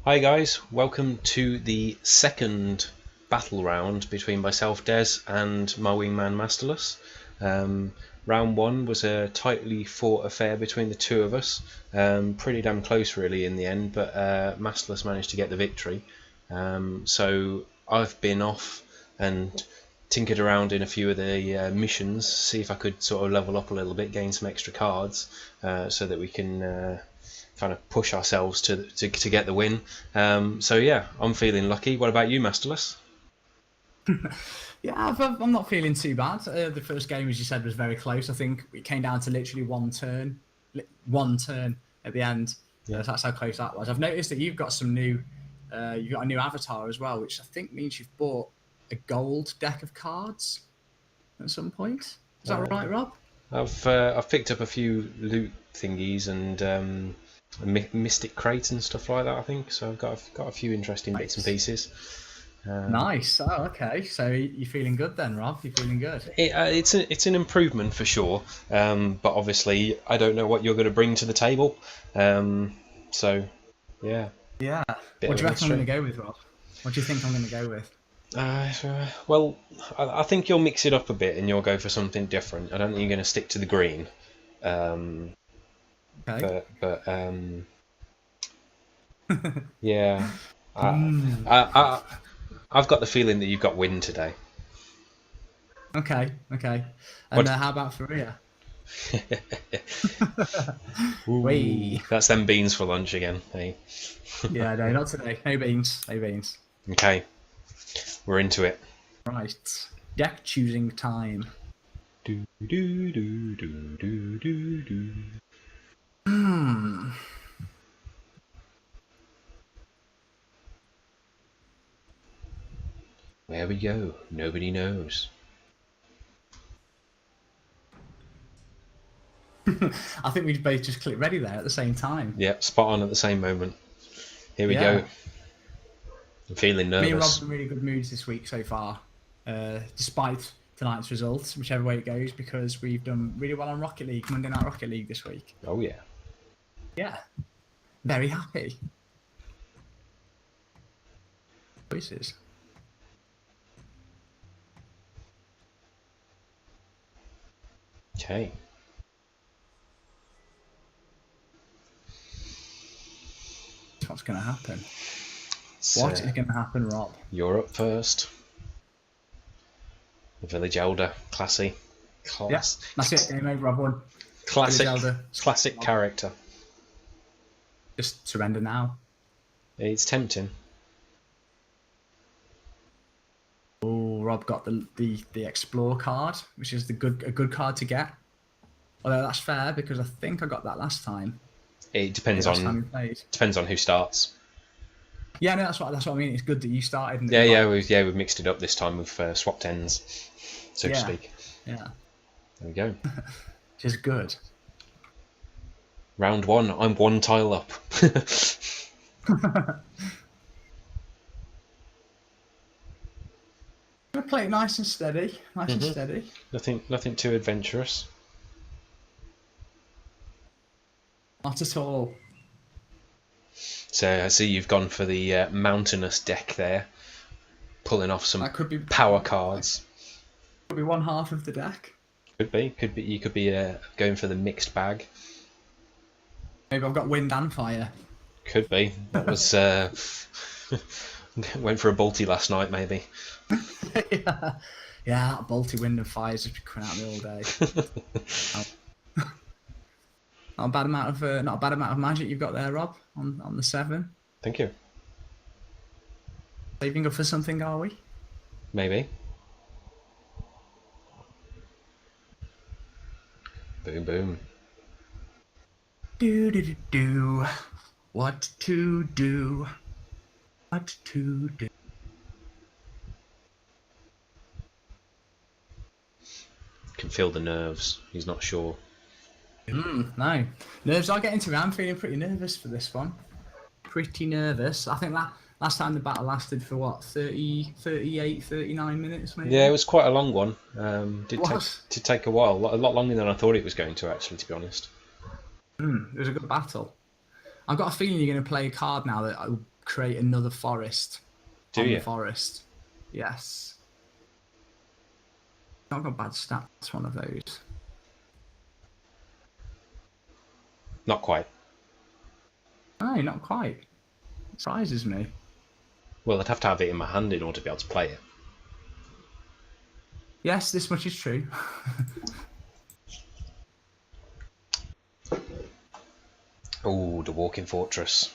Hi guys, welcome to the second battle round between myself, Des, and my wingman, Mast3rl3ss. Round one was a tightly fought affair between the two of us. Pretty damn close really in the end, but Mast3rl3ss managed to get the victory. So I've been off and tinkered around in a few of the missions, see if I could sort of level up a little bit, gain some extra cards, so that we can kind of push ourselves to get the win. So yeah, I'm feeling lucky. What about you, Mast3rl3ss? Yeah, I'm not feeling too bad. The first game, as you said, was very close. I think it came down to literally one turn at the end. Yeah. That's how close that was. I've noticed that you've got you've got a new avatar as well, which I think means you've bought a gold deck of cards at some point. Is that right, Rob? I've picked up a few loot thingies and mystic crates and stuff like that, I think. So I've got a few interesting bits and pieces. Nice. Oh, okay. So you're feeling good then, Rob? You're feeling good? It's an improvement for sure. But obviously, I don't know what you're going to bring to the table. So yeah. Yeah. What do you reckon I'm going to go with, Rob? What do you think I'm going to go with? Well, I think you'll mix it up a bit and you'll go for something different. I don't think you're going to stick to the green. Okay. But yeah, I've got the feeling that you've got wind today. Okay. And how about Faeria? Ooh, that's them beans for lunch again, hey? Yeah, no, not today. No beans. Okay, we're into it. Right. Deck choosing time. Do do do do do do do. Where we go, nobody knows. I think we'd both just click ready there at the same time. Yep, spot on at the same moment. Here we go. I'm feeling nervous. Me and Rob are in really good moods this week so far, despite tonight's results, whichever way it goes, because we've done really well on Rocket League, Monday Night Rocket League this week. Oh yeah. Yeah. Very happy. Choices. Okay. What's going to happen? What is going to happen, Rob? You're up first. The Village Elder, classy. Yes, that's it. Game over. I've won. Classic character. Just surrender now. It's tempting. Oh, Rob got the Explore card, which is a good card to get. Although that's fair because I think I got that last time. It depends on who starts. Yeah, no, that's what I mean. It's good that you started. And we've mixed it up this time. We've swapped ends, so to speak. Yeah. There we go. Which is good. Round one. I'm one tile up. Gonna play it nice and steady. And steady. Nothing too adventurous. Not at all. So I see you've gone for the mountainous deck there, pulling off some power cards. Could be one half of the deck. Could be. You could be going for the mixed bag. Maybe I've got wind and fire. Could be. That was went for a bolty last night, maybe. Yeah, that bolty wind and fire has just been coming at me all day. Not a bad amount of magic you've got there, Rob, on the 7. Thank you. Saving up for something, are we? Maybe. Boom, boom. Do. What to do? What to do? Can feel the nerves. He's not sure. No. Nerves are getting to me. I'm feeling pretty nervous for this one. Pretty nervous. I think last time the battle lasted for what, 30, 38, 39 minutes maybe? Yeah, it was quite a long one. Did take a while. A lot longer than I thought it was going to, actually, to be honest. It was a good battle. I've got a feeling you're going to play a card now that create another forest Do on you? the forest. Yes. Not got bad stats, one of those. Not quite. No, not quite. Surprises me. Well, I'd have to have it in my hand in order to be able to play it. Yes, this much is true. Oh, the Walking Fortress.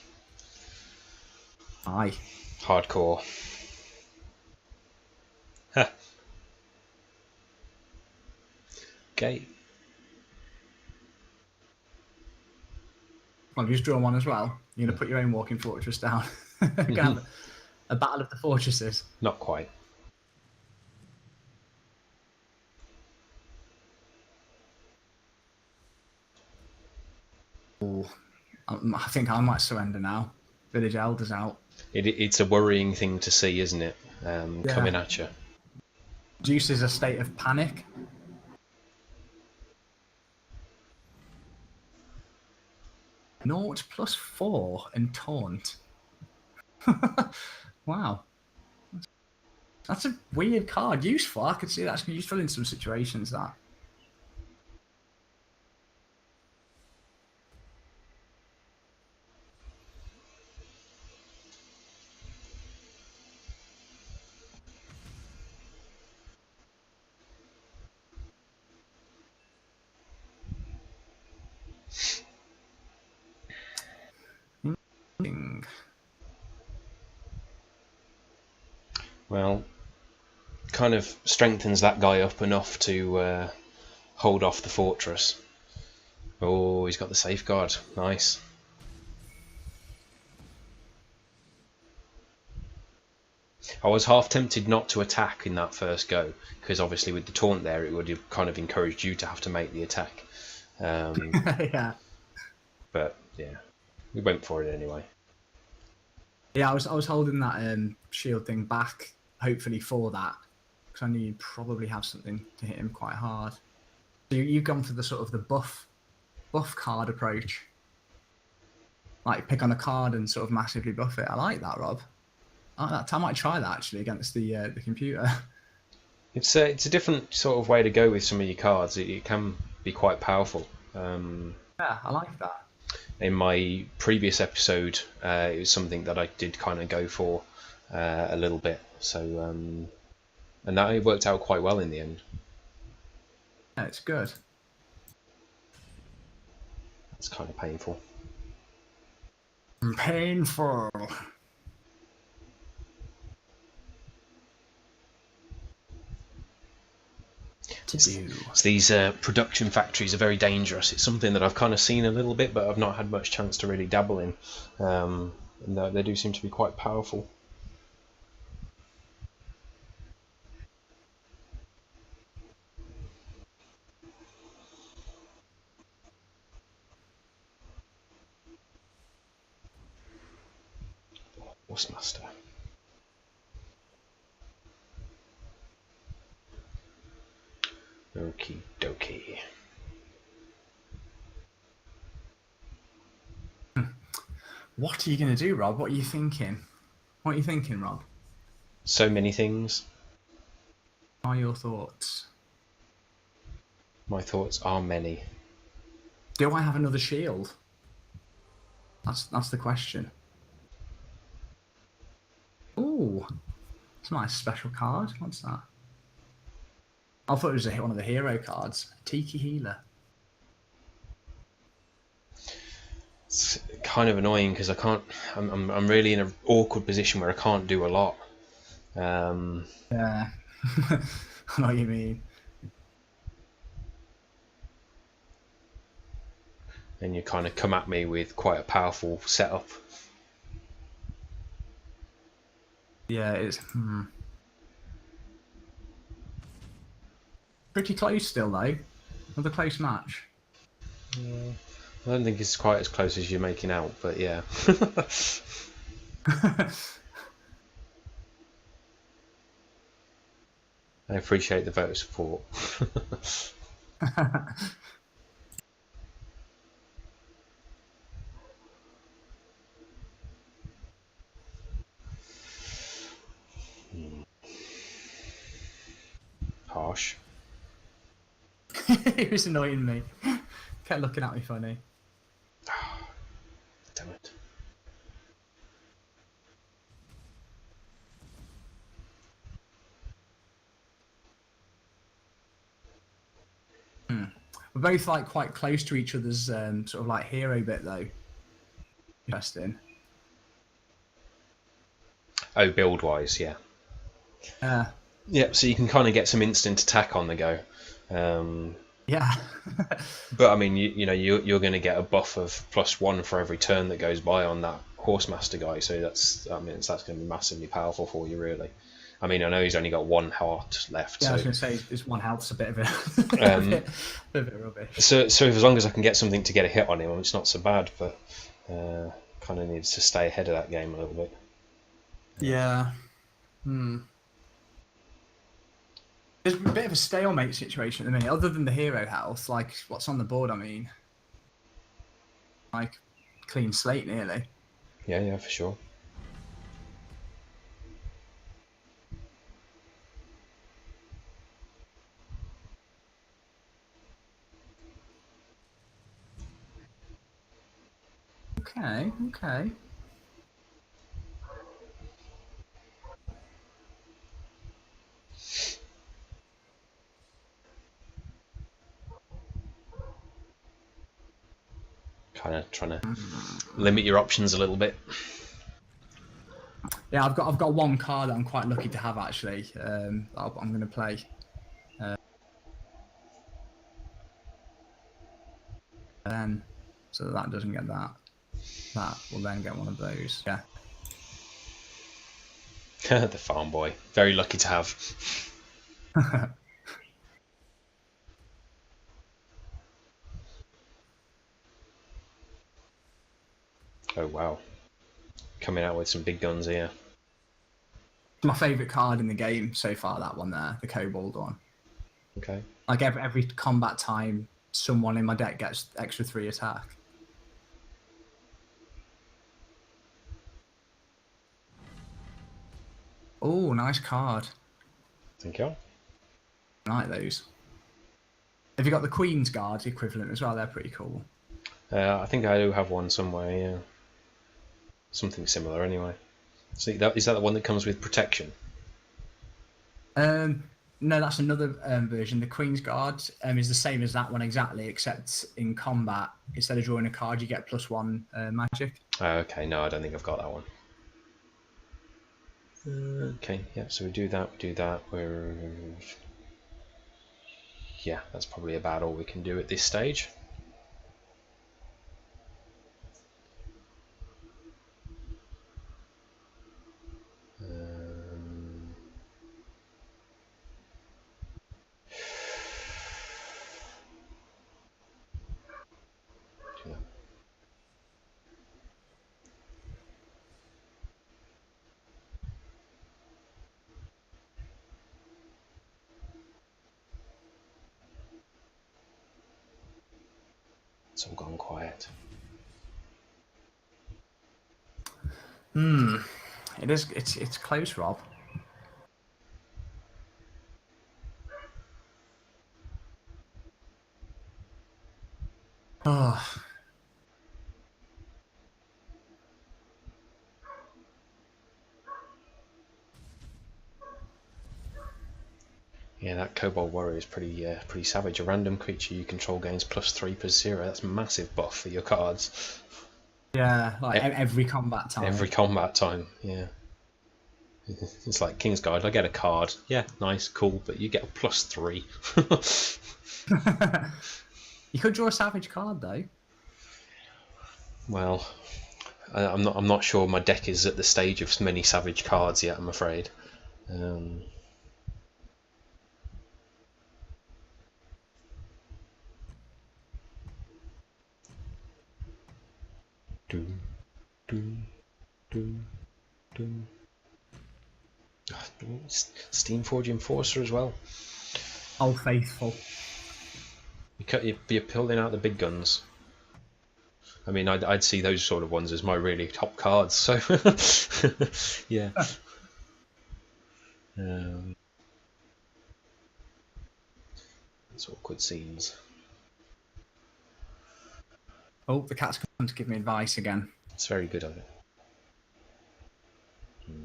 Aye. Hardcore. Huh. Okay. Well, you just draw one as well. You're going to put your own walking fortress down. Gonna have a battle of the fortresses. Not quite. Oh, I think I might surrender now. Village Elder's out. It's a worrying thing to see, isn't it? Coming at you. Juices a state of panic. Naught +4 and taunt. Wow. That's a weird card. Useful. I could see that's useful in some situations, that. Well, kind of strengthens that guy up enough to hold off the fortress. Oh, he's got the safeguard. Nice. I was half tempted not to attack in that first go, because obviously with the taunt there, it would have kind of encouraged you to have to make the attack. Yeah. But yeah, we went for it anyway. Yeah, I was holding that shield thing back, hopefully for that, because I knew you'd probably have something to hit him quite hard. So you've gone for the sort of the buff card approach, like pick on a card and sort of massively buff it. I like that, Rob. I might try that actually against the computer. It's a different sort of way to go with some of your cards. It can be quite powerful. Yeah, I like that. In my previous episode, it was something that I did kind of go for a little bit. So, and that it worked out quite well in the end. Yeah, it's good. It's kind of painful. Painful. To do. So these production factories are very dangerous. It's something that I've kind of seen a little bit, but I've not had much chance to really dabble in. And they do seem to be quite powerful. What's Master? Okie dokie. What are you going to do, Rob? What are you thinking? What are you thinking, Rob? So many things. What are your thoughts? My thoughts are many. Do I have another shield? That's the question. Ooh, it's a nice special card. What's that? I thought it was one of the hero cards. Tiki Healer. It's kind of annoying because I can't. I'm really in an awkward position where I can't do a lot. Yeah, I know what you mean. And you kind of come at me with quite a powerful setup. Yeah, it's pretty close still though. Another close match. I don't think it's quite as close as you're making out, but yeah. I appreciate the vote of support. He was annoying me. Kept looking at me funny. Damn it. We're both like quite close to each other's sort of like hero bit though. Interesting. Oh, build wise, yeah. Yeah, so you can kind of get some instant attack on the go. Yeah. But I mean, you know, you're going to get a buff of +1 for every turn that goes by on that Horsemaster guy. So that's going to be massively powerful for you, really. I mean, I know he's only got 1 heart left. Yeah, so, I was going to say his 1 health's a bit of a, a bit rubbish. So as long as I can get something to get a hit on him, it's not so bad. But kind of needs to stay ahead of that game a little bit. Yeah. There's a bit of a stalemate situation at the minute, other than the hero health. Like, what's on the board, I mean? Like, clean slate, nearly. Yeah, for sure. Okay. Kind of trying to limit your options a little bit. Yeah, I've got 1 card that I'm quite lucky to have actually. I'm going to play. So that doesn't get that. That will then get one of those. Yeah. The farm boy, very lucky to have. Oh wow, coming out with some big guns here. My favourite card in the game so far, that one there, the Kobold one. Okay. Like every combat time, someone in my deck gets extra 3 attack. Oh, nice card. Thank you. I like those. Have you got the Queen's Guard equivalent as well? They're pretty cool. I think I do have one somewhere, yeah. Something similar anyway. So is that the one that comes with protection? No, that's another version. The Queen's Guard is the same as that one exactly, except in combat, instead of drawing a card, you get +1 magic. Okay, no, I don't think I've got that one. Okay, yeah, so we do that. Yeah, that's probably about all we can do at this stage. It's all gone quiet. It is. It's close, Rob. Oh. Yeah, that Kobold Warrior is pretty savage. A random creature you control gains +3/0. That's a massive buff for your cards. Yeah, like every combat time. Every combat time, yeah. It's like King's Guard. I get a card. Yeah, nice, cool, but you get a +3. You could draw a savage card though. Well, I'm not sure my deck is at the stage of many savage cards yet, I'm afraid. Steamforge Enforcer as well. Oh, faithful. You're pulling out the big guns. I mean, I'd see those sort of ones as my really top cards. So, yeah. It's awkward scenes. Oh, the cat's come to give me advice again. It's very good of it.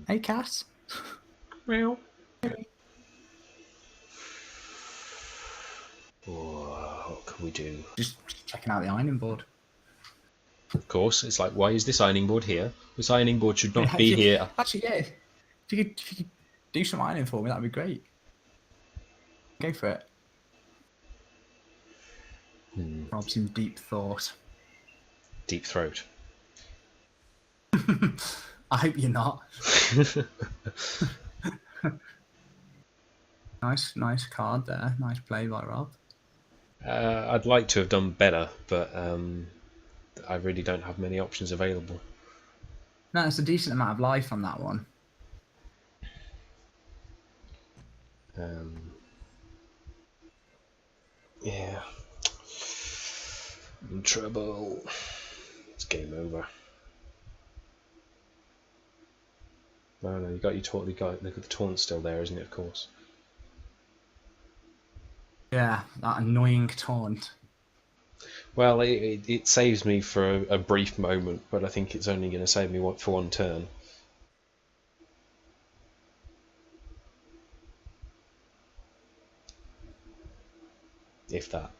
Hey, cat. Meow. What can we do? Just checking out the ironing board. Of course, it's like, why is this ironing board here? This ironing board should not be here. Actually, yeah. If you could do some ironing for me, that'd be great. Go for it. Rob's in deep thought. Deep throat. I hope you're not. Nice card there. Nice play by Rob. I'd like to have done better, but I really don't have many options available. No, it's a decent amount of life on that one. Yeah. In trouble. It's game over. No, you got your taunt. The taunt's still there, isn't it? Of course. Yeah, that annoying taunt. Well, it saves me for a brief moment, but I think it's only going to save me for one turn. If that.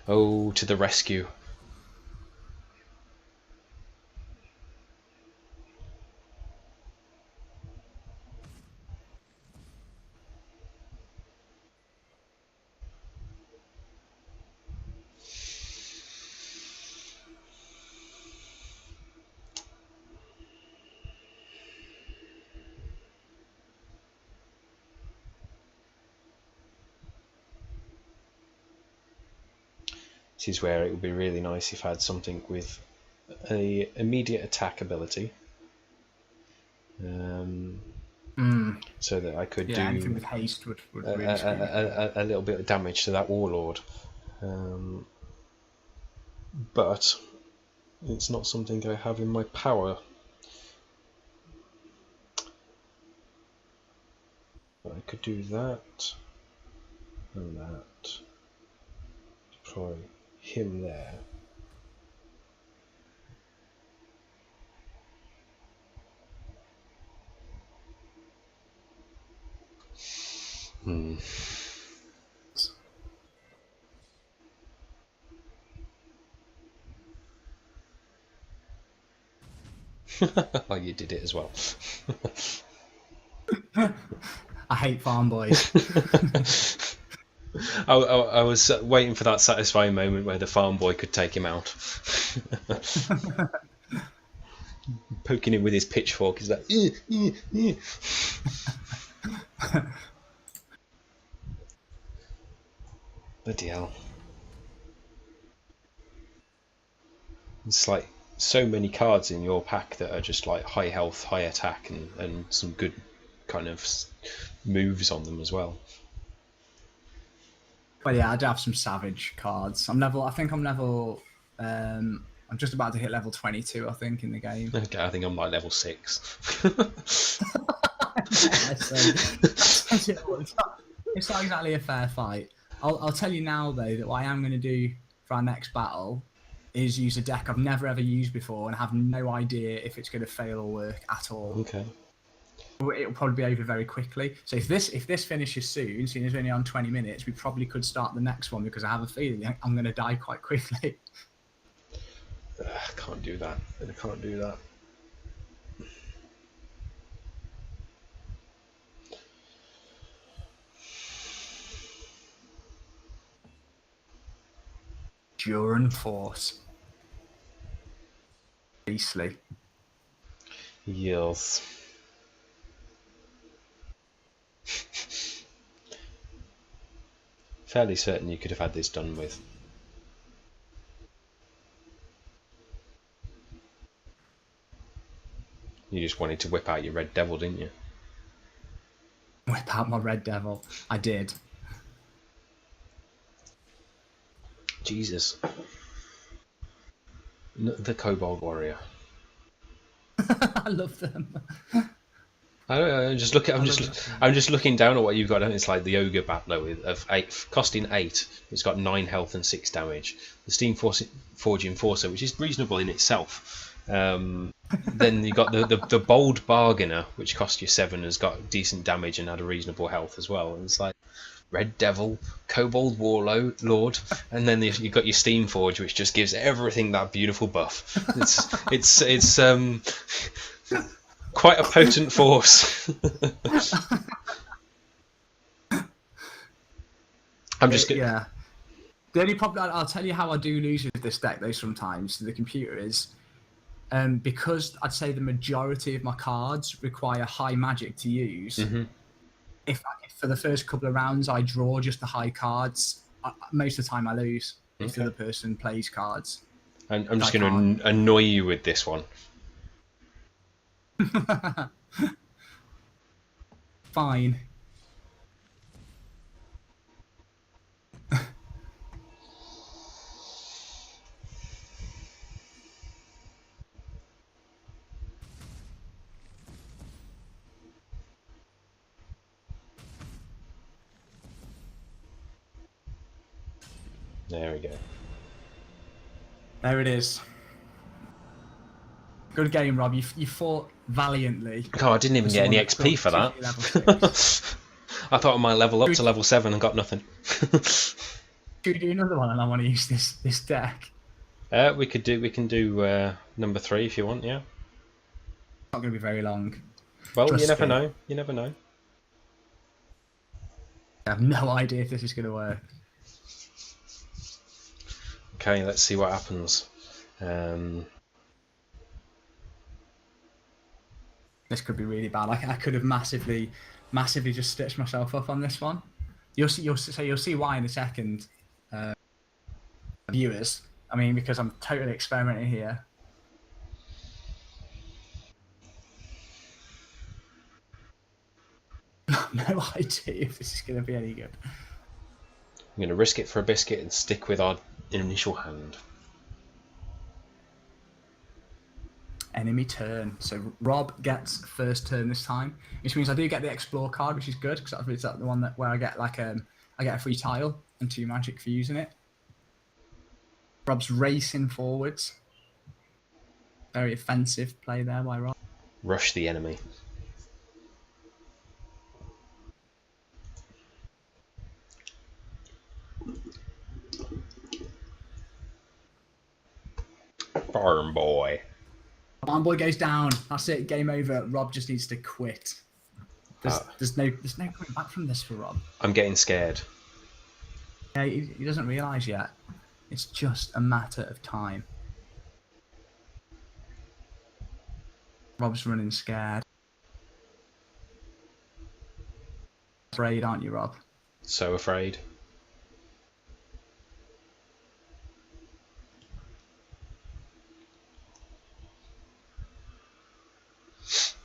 Oh, to the rescue. This is where it would be really nice if I had something with an immediate attack ability, so that I could do anything with haste would really screw me. a little bit of damage to that warlord. But it's not something I have in my power. I could do that and that. Deploy him there. Oh, you did it as well. I hate farm boys. I was waiting for that satisfying moment where the farm boy could take him out. Poking him with his pitchfork, he's like, bloody hell. It's like so many cards in your pack that are just like high health, high attack, and some good kind of moves on them as well. But yeah, I do have some savage cards. I'm just about to hit level 22, I think, in the game. Okay, I think I'm like level 6. It's not exactly a fair fight. I'll tell you now, though, that what I am going to do for our next battle is use a deck I've never ever used before and have no idea if it's going to fail or work at all. Okay. It'll probably be over very quickly. So if this finishes soon, seeing as we're only on 20 minutes, we probably could start the next one because I have a feeling I'm going to die quite quickly. I can't do that. I can't do that. Duran Force. Beastly. Yes. Fairly certain you could have had this done with. You just wanted to whip out your Red Devil, didn't you? Whip out my Red Devil. I did. Jesus. The Kobold Warrior. I love them. I don't know, I'm just looking down at what you've got, and it's like the Ogre Battler of 8, costing 8. It's got 9 health and 6 damage. The Steam Forge Enforcer, which is reasonable in itself. Then you got the Bold Bargainer, which cost you 7, has got decent damage and had a reasonable health as well. And it's like Red Devil, Kobold Warlord, and then you've got your Steam Forge, which just gives everything that beautiful buff. It's quite a potent force. Yeah. The only problem, I'll tell you how I do lose with this deck though sometimes to the computer is because I'd say the majority of my cards require high magic to use. Mm-hmm. If for the first couple of rounds I draw just the high cards, most of the time I lose if the other person plays cards. And I'm just going to annoy you with this one. Fine. There we go. There it is. Good game, Rob. You fought valiantly. God, I didn't even get any XP for that. I thought I might level up to level 7 and got nothing. Should we do another one? And I want to use this deck. We can do number 3 if you want. Yeah. Not going to be very long. Well, you never know. You never know. I have no idea if this is going to work. Okay, let's see what happens. This could be really bad. I could have massively just stitched myself up on this one. You'll see why in a second, viewers. I mean, because I'm totally experimenting here. No idea if this is going to be any good. I'm going to risk it for a biscuit and stick with our initial hand. Enemy turn. So Rob gets first turn this time, which means I do get the explore card, which is good because it's the one where I get I get a free tile and 2 magic for using it. Rob's racing forwards. Very offensive play there by Rob. Rush the enemy. Farm boy. Farm boy goes down. That's it. Game over. Rob just needs to quit. There's no coming back from this for Rob. I'm getting scared. Yeah, he doesn't realise yet. It's just a matter of time. Rob's running scared. Afraid, aren't you, Rob? So afraid.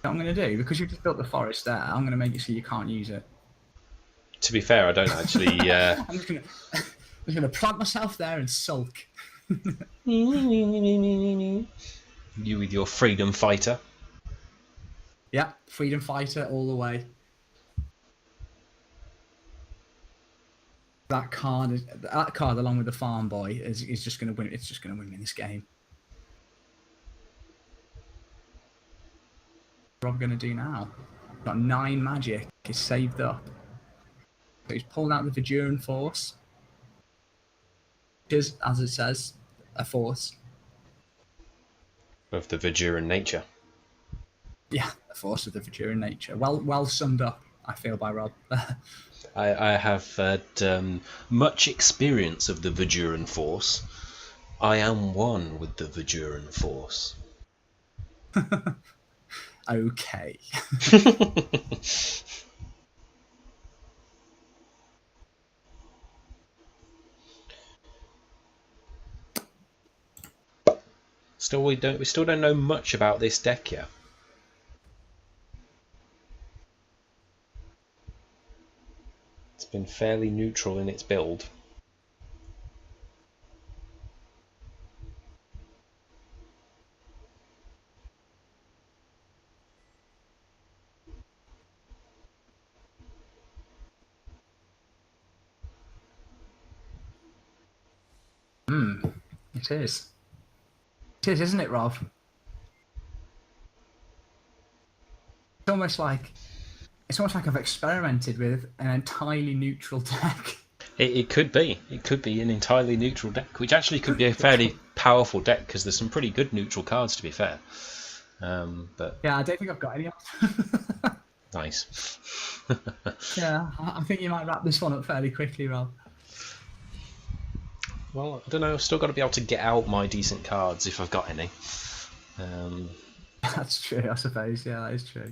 What I'm going to do, because you've just built the forest there, I'm going to make it so you can't use it. To be fair, I don't actually... I'm just going to plant myself there and sulk. You with your freedom fighter. Yeah, freedom fighter all the way. That card along with the farm boy is just going to win. It's just going to win me this game. What Rob going to do now? Got 9 magic. He's saved up. So he's pulling out the Viduran Force, which is, as it says, a force. Of the Viduran nature. Yeah, a force of the Viduran nature. Well summed up, I feel, by Rob. I have had much experience of the Viduran Force. I am one with the Viduran Force. Okay. We still don't know much about this deck yet. It's been fairly neutral in its build. It is. It is, isn't it, Rob? It's almost like I've experimented with an entirely neutral deck. It could be. It could be an entirely neutral deck, which actually could be a fairly powerful deck because there's some pretty good neutral cards, to be fair. But yeah, I don't think I've got any. Nice. Yeah, I think you might wrap this one up fairly quickly, Rob. Well, I don't know. I've still got to be able to get out my decent cards if I've got any. That's true, I suppose. Yeah, that is true.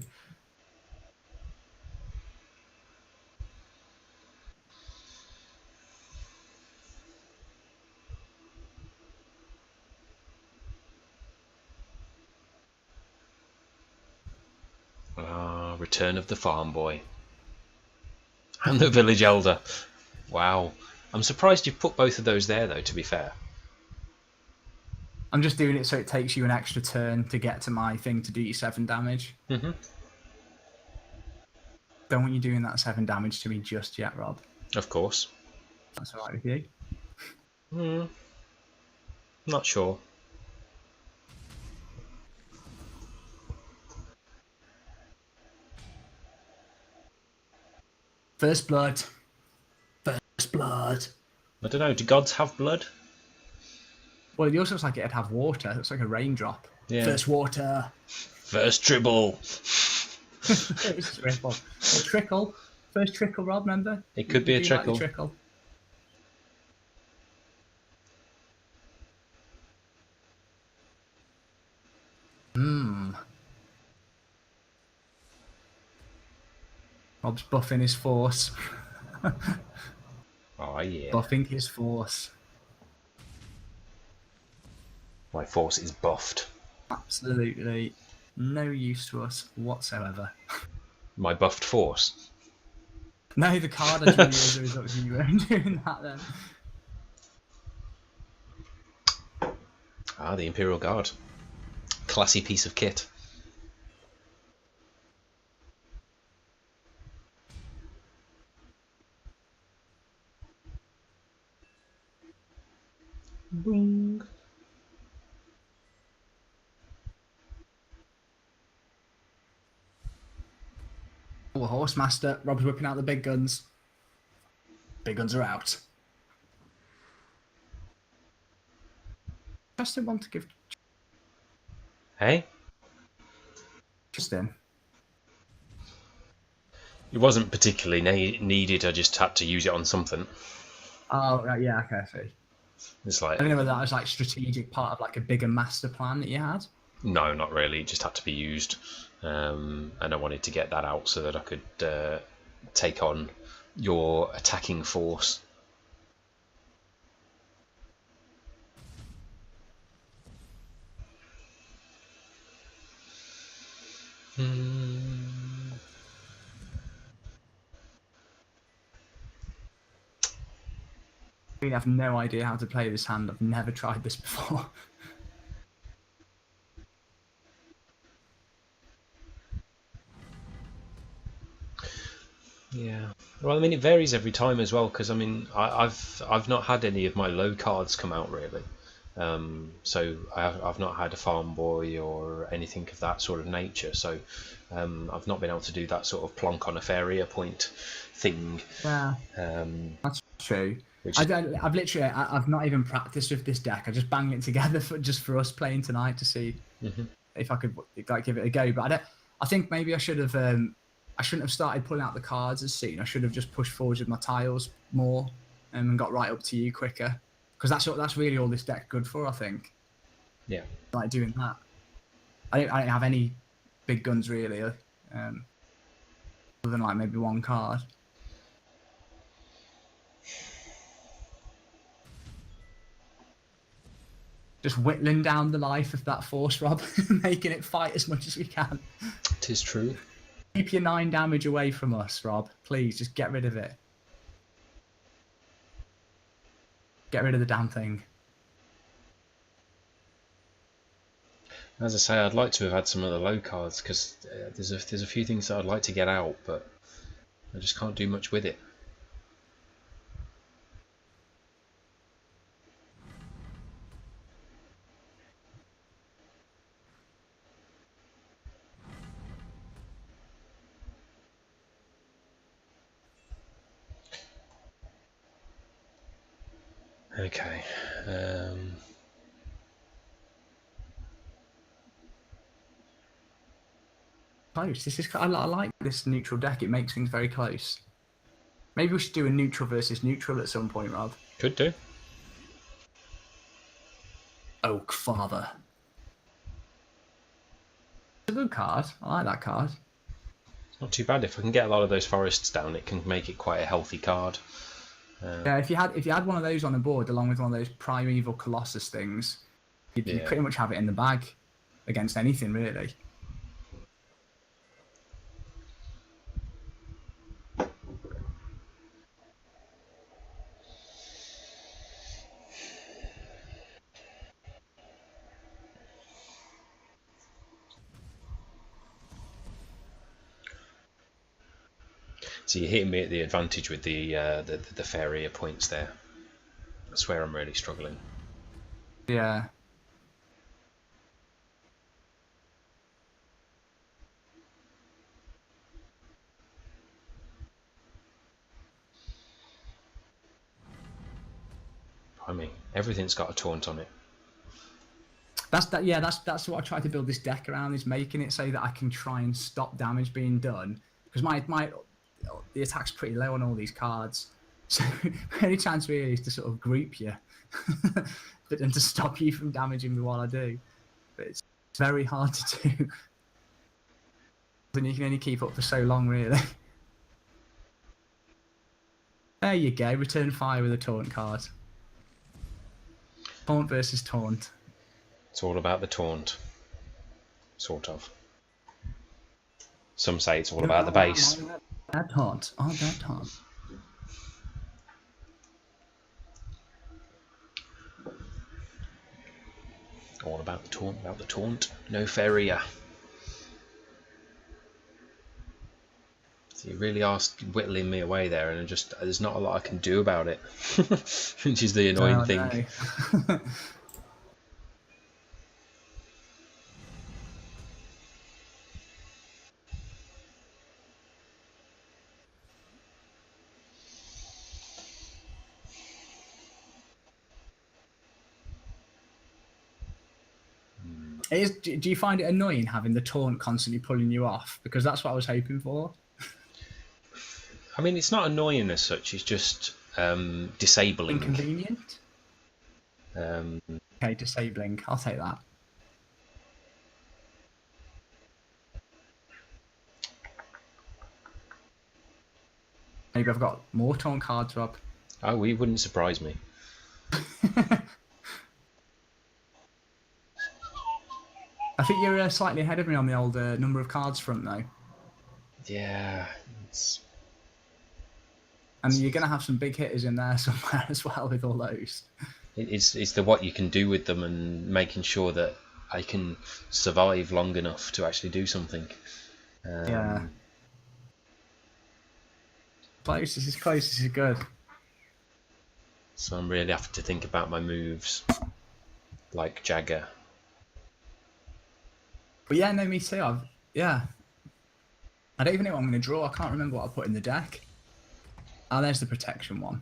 Return of the Farm Boy. And the Village Elder. Wow. I'm surprised you've put both of those there, though, to be fair. I'm just doing it so it takes you an extra turn to get to my thing to do your 7 damage. Mm-hmm. Don't want you doing that 7 damage to me just yet, Rob. Of course. That's alright with you. Not sure. First blood. First blood. I don't know. Do gods have blood? Well, it also looks like it'd have water. It looks like a raindrop. Yeah. First water. First tribble. First trickle. A trickle. First trickle, Rob, remember? It could be a trickle. Like trickle. Rob's buffing his force. Oh, yeah. Buffing his force. My force is buffed. Absolutely no use to us whatsoever. My buffed force? No, the card I drew as a result of you doing that then. The Imperial Guard. Classy piece of kit. Boing. Oh, Horsemaster. Rob's whipping out the big guns. Big guns are out. Justin want to give... Hey? Justin. It wasn't particularly needed, I just had to use it on something. Oh, right, yeah, okay, I see. It's like... I don't know whether that was like strategic part of like a bigger master plan that you had. No, not really. It just had to be used. And I wanted to get that out so that I could take on your attacking force. I have no idea how to play this hand. I've never tried this before. Yeah. Well, I mean, it varies every time as well, because I mean, I've not had any of my low cards come out really. So I've not had a Farm Boy or anything of that sort of nature. So I've not been able to do that sort of plonk on a Faeria point thing. Yeah, that's true. I've not even practiced with this deck. I just bang it together just for us playing tonight to see if I could like give it a go. But I think maybe I should have. I shouldn't have started pulling out the cards as soon. I should have just pushed forward with my tiles more and got right up to you quicker. Because that's really all this deck's good for, I think. Yeah. Like doing that. I don't have any big guns really, other than like maybe one card. Just whittling down the life of that force, Rob, making it fight as much as we can. 'Tis true. Keep your 9 damage away from us, Rob. Please, just get rid of it. Get rid of the damn thing. As I say, I'd like to have had some of the low cards because there's a few things that I'd like to get out, but I just can't do much with it. Okay. Close. This is. I like this neutral deck. It makes things very close. Maybe we should do a neutral versus neutral at some point, Rob. Could do. Oak Father. It's a good card. I like that card. It's not too bad. If I can get a lot of those forests down, it can make it quite a healthy card. Yeah, if you had one of those on the board along with one of those Primeval Colossus things, you'd pretty much have it in the bag against anything, really. So you're hitting me at the advantage with the Faeria points there. That's where I'm really struggling. Yeah. I mean, everything's got a taunt on it. That's what I try to build this deck around, is making it so that I can try and stop damage being done. Because the attack's pretty low on all these cards. So the only chance really is to sort of group you. But then to stop you from damaging me while I do. But it's very hard to do. And you can only keep up for so long, really. There you go, return fire with a taunt card. Taunt versus taunt. It's all about the taunt. Sort of. Some say it's all about the base. That taunt. Oh, that taunt. All about the taunt, about the taunt. No Faeria. So you really are whittling me away there, and there's not a lot I can do about it. Which is the annoying thing. Do you find it annoying having the taunt constantly pulling you off? Because that's what I was hoping for. I mean, it's not annoying as such. It's just disabling. Inconvenient. Okay, disabling. I'll take that. Maybe I've got more taunt cards, Rob. Oh, it wouldn't surprise me. I think you're slightly ahead of me on the old number of cards front, though. Yeah. And you're going to have some big hitters in there somewhere as well with all those. It's the what you can do with them and making sure that I can survive long enough to actually do something. Yeah. Close, this is close, this is good. So I'm really having to think about my moves, like Jagger. But yeah, no, me too. I don't even know what I'm going to draw. I can't remember what I put in the deck. Oh, there's the protection one.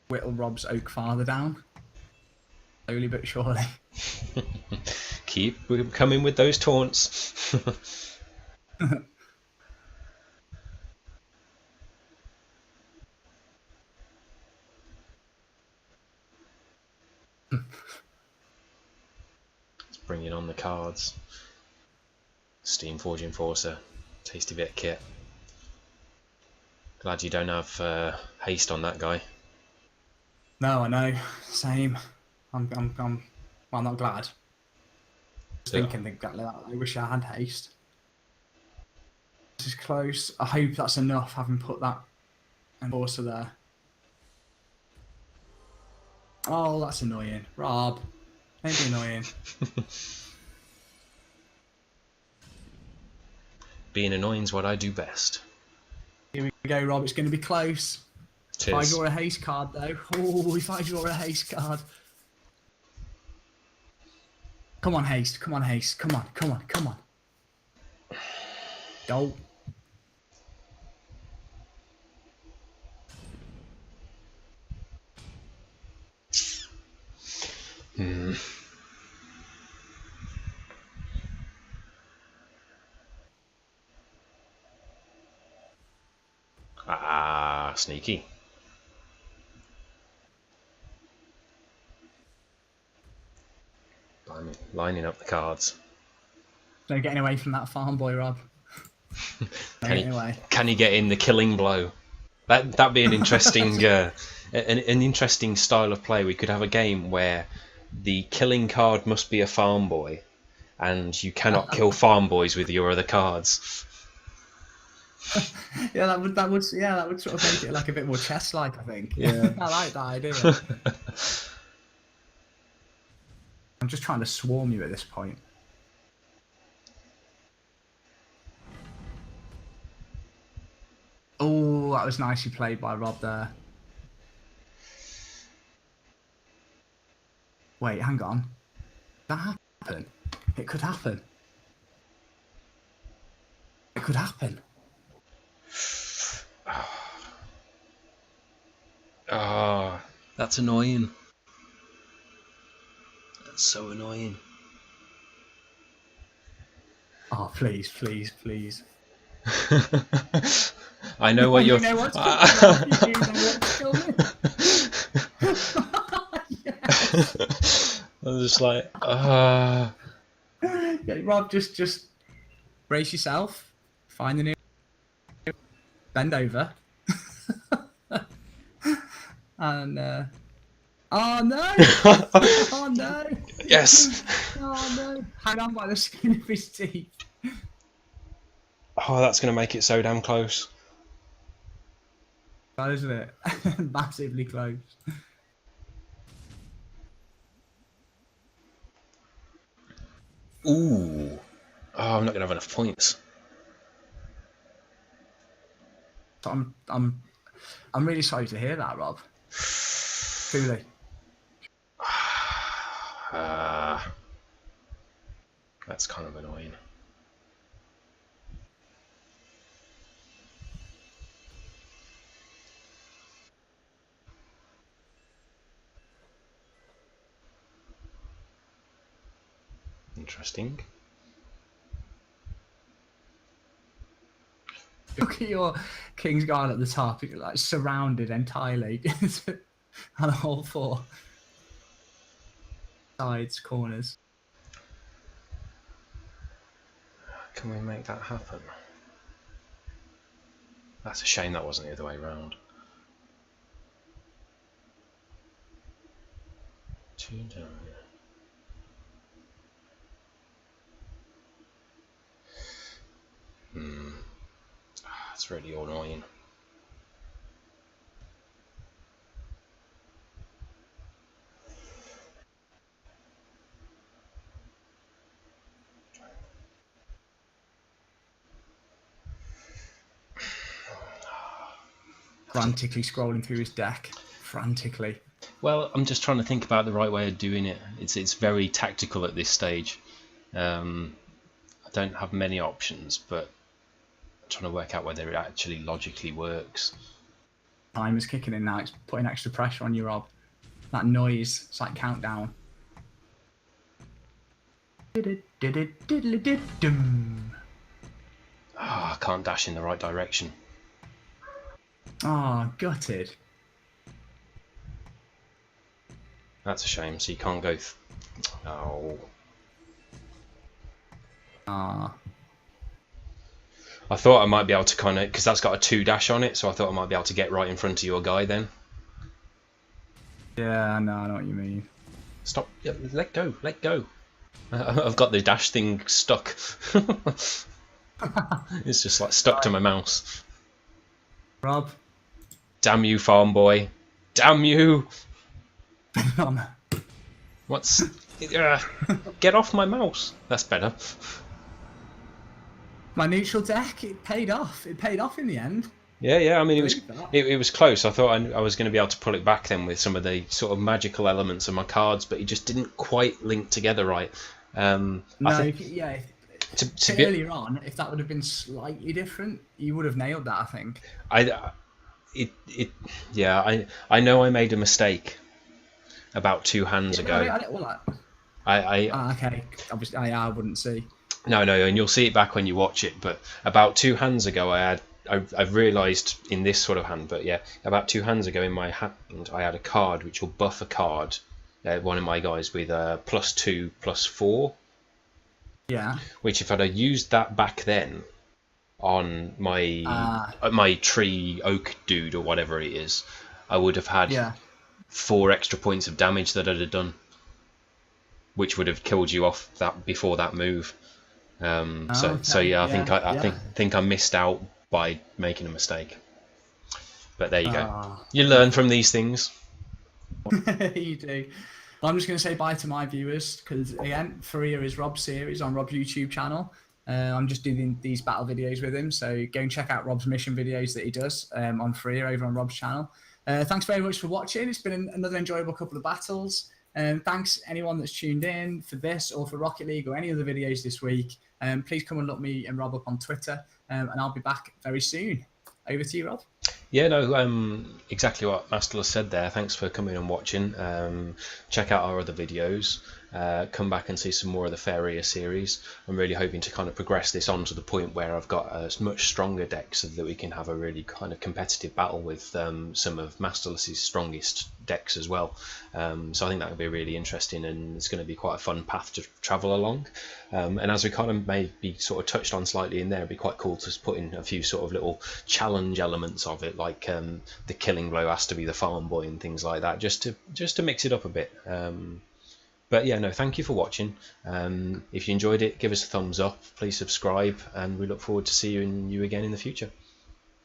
Whittle Rob's Oak Father down. Slowly but surely. Keep coming with those taunts. Let's bring in on the cards. Steamforge Enforcer, tasty bit of kit. Glad you don't have haste on that guy. No, I know. Same. I'm well, not glad. Thinking exactly that. I wish I had haste. This is close. I hope that's enough, having put that enforcer there. Oh, that's annoying. Rob, don't be annoying. Being annoying's what I do best. Here we go, Rob. It's going to be close. If I draw a haste card, though. Oh, if I draw a haste card. Come on, haste. Come on, haste. Come on, come on, come on. Go. Hmm. Ah, sneaky. Blimey, lining up the cards. No getting away from that farm boy, Rob. No getting away. Can he get in the killing blow? That'd be an interesting an interesting style of play. We could have a game where the killing card must be a farm boy, and you cannot kill farm boys with your other cards. Yeah, that would sort of make it like a bit more chess-like, I think. Yeah. I like that idea. I'm just trying to swarm you at this point. Oh, that was nicely played by Rob there. Wait, hang on. That happen? It could happen. It could happen. Ah, that's annoying. That's so annoying. Oh, please, please, please. I know what you you're. know what's coming. You know what's coming. Yes. I'm just like, Yeah, Rob, just brace yourself. Find the new. Bend over. And oh no! Oh no! yes. Oh no! Hang on by the skin of his teeth. Oh, that's gonna make it so damn close. That isn't it? Massively close. Ooh. Oh, I'm not gonna have enough points. So I'm really sorry to hear that, Rob. Truly. That's kind of annoying. Interesting. Look at your King's Guard at the top. You're like surrounded entirely on all four sides, corners. Can we make that happen? That's a shame that wasn't the other way around. 2 down. That's really annoying. Frantically scrolling through his deck. Frantically. Well, I'm just trying to think about the right way of doing it. It's very tactical at this stage. I don't have many options, but I'm trying to work out whether it actually logically works. Time is kicking in now. It's putting extra pressure on you, Rob. That noise. It's like countdown. I can't dash in the right direction. Oh, gutted. That's a shame. So you can't go. Oh. Ah. I thought I might be able to kind of, because that's got a 2 dash on it, so I thought I might be able to get right in front of your guy then. Yeah, no, I know what you mean. Stop. Yeah, let go. Let go. I've got the dash thing stuck. It's just like stuck to my mouse. Rob. Damn you, farm boy. Damn you. What's... get off my mouse. That's better. My neutral deck, it paid off. It paid off in the end. Yeah. I mean, it was close. I thought I was going to be able to pull it back then with some of the sort of magical elements of my cards, but it just didn't quite link together right. No, yeah. To be, earlier on, if that would have been slightly different, you would have nailed that, I think. I know I made a mistake about 2 hands Yeah, ago. okay. Obviously, I wouldn't see. No, and you'll see it back when you watch it. But about 2 hands ago, I've realised in this sort of hand. But yeah, about 2 hands ago in my hand, I had a card which will buff a card. One of my guys with a +2, +4. Yeah. Which if I'd have used that back then on my tree oak dude or whatever it is, I would have had 4 extra points of damage that I'd have done, which would have killed you off that before that move. So yeah, I think I missed out by making a mistake. But there you go. You learn from these things. You do. Well, I'm just going to say bye to my viewers because again, Faeria is Rob's series on Rob's YouTube channel. I'm just doing these battle videos with him, so go and check out Rob's mission videos that he does on Faeria over on Rob's channel. Thanks very much for watching. It's been another enjoyable couple of battles. Thanks anyone that's tuned in for this or for Rocket League or any other videos this week. Please come and look me and Rob up on Twitter, and I'll be back very soon. Over to you, Rob. Yeah, no, exactly what Mast3rl3ss said there. Thanks for coming and watching. Check out our other videos. Come back and see some more of the Faeria series. I'm really hoping to kind of progress this on to the point where I've got a much stronger deck so that we can have a really kind of competitive battle with some of Mast3rl3ss's strongest decks as well. So I think that would be really interesting, and it's going to be quite a fun path to travel along. And as we kind of maybe sort of touched on slightly in there, it'd be quite cool to put in a few sort of little challenge elements of it, like the killing blow has to be the farm boy and things like that, just to mix it up a bit. But yeah, no, thank you for watching. If you enjoyed it, give us a thumbs up, please subscribe, and we look forward to seeing you again in the future.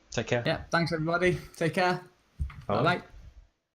Take care. Yeah, thanks everybody. Take care. Bye bye.